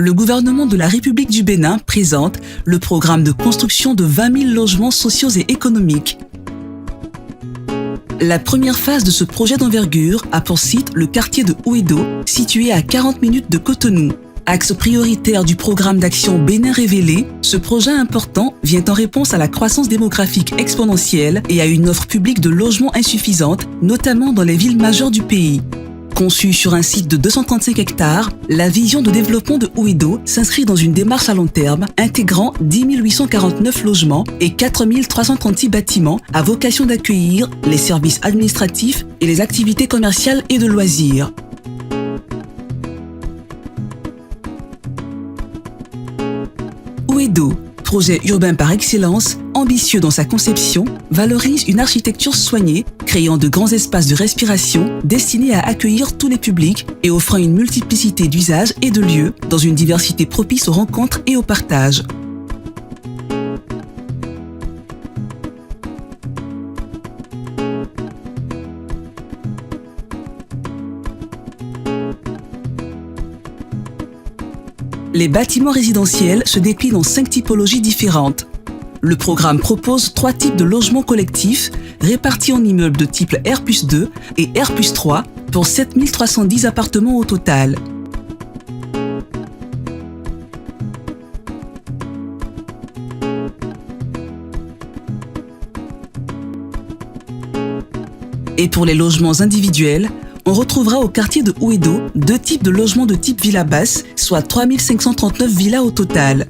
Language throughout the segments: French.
le gouvernement de la République du Bénin présente le programme de construction de 20 000 logements sociaux et économiques. La première phase de ce projet d'envergure a pour site le quartier de Ouédo, situé à 40 minutes de Cotonou. Axe prioritaire du programme d'action Bénin Révélé, ce projet important vient en réponse à la croissance démographique exponentielle et à une offre publique de logements insuffisante, notamment dans les villes majeures du pays. Conçue sur un site de 235 hectares, la vision de développement de Ouédo s'inscrit dans une démarche à long terme intégrant 10 849 logements et 4 336 bâtiments à vocation d'accueillir les services administratifs et les activités commerciales et de loisirs. Ouédo, projet urbain par excellence, ambitieux dans sa conception, valorise une architecture soignée, créant de grands espaces de respiration destinés à accueillir tous les publics et offrant une multiplicité d'usages et de lieux dans une diversité propice aux rencontres et au partage. Les bâtiments résidentiels se déclinent en 5 typologies différentes. Le programme propose 3 types de logements collectifs répartis en immeubles de type R+2 et R+3 pour 7 310 appartements au total. Et pour les logements individuels, on retrouvera au quartier de Ouédo 2 types de logements de type villa basse, soit 3 539 villas au total.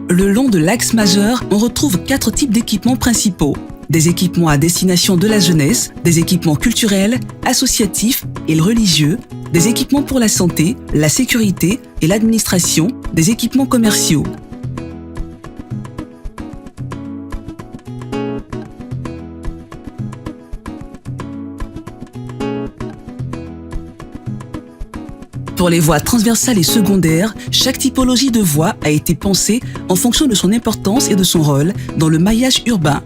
Le long de l'axe majeur, on retrouve 4 types d'équipements principaux. Des équipements à destination de la jeunesse, des équipements culturels, associatifs et religieux, des équipements pour la santé, la sécurité et l'administration, des équipements commerciaux. Pour les voies transversales et secondaires, chaque typologie de voie a été pensée en fonction de son importance et de son rôle dans le maillage urbain.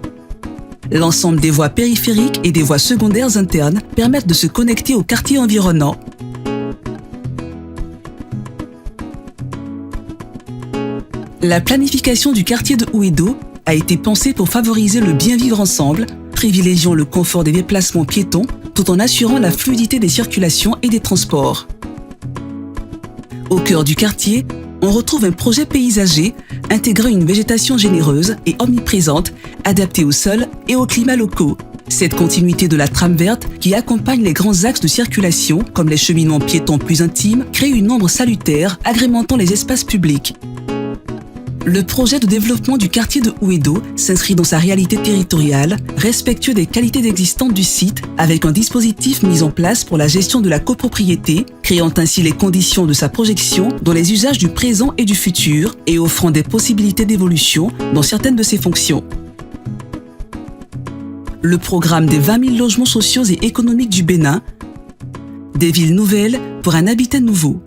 L'ensemble des voies périphériques et des voies secondaires internes permettent de se connecter aux quartiers environnants. La planification du quartier de Ouédo a été pensée pour favoriser le bien vivre ensemble, privilégiant le confort des déplacements piétons tout en assurant la fluidité des circulations et des transports. Au cœur du quartier, on retrouve un projet paysager intégrant une végétation généreuse et omniprésente, adaptée au sol et aux climats locaux. Cette continuité de la trame verte qui accompagne les grands axes de circulation, comme les cheminements piétons plus intimes, crée une ombre salutaire agrémentant les espaces publics. Le projet de développement du quartier de Ouédo s'inscrit dans sa réalité territoriale, respectueux des qualités existantes du site, avec un dispositif mis en place pour la gestion de la copropriété, créant ainsi les conditions de sa projection dans les usages du présent et du futur et offrant des possibilités d'évolution dans certaines de ses fonctions. Le programme des 20 000 logements sociaux et économiques du Bénin, des villes nouvelles pour un habitat nouveau.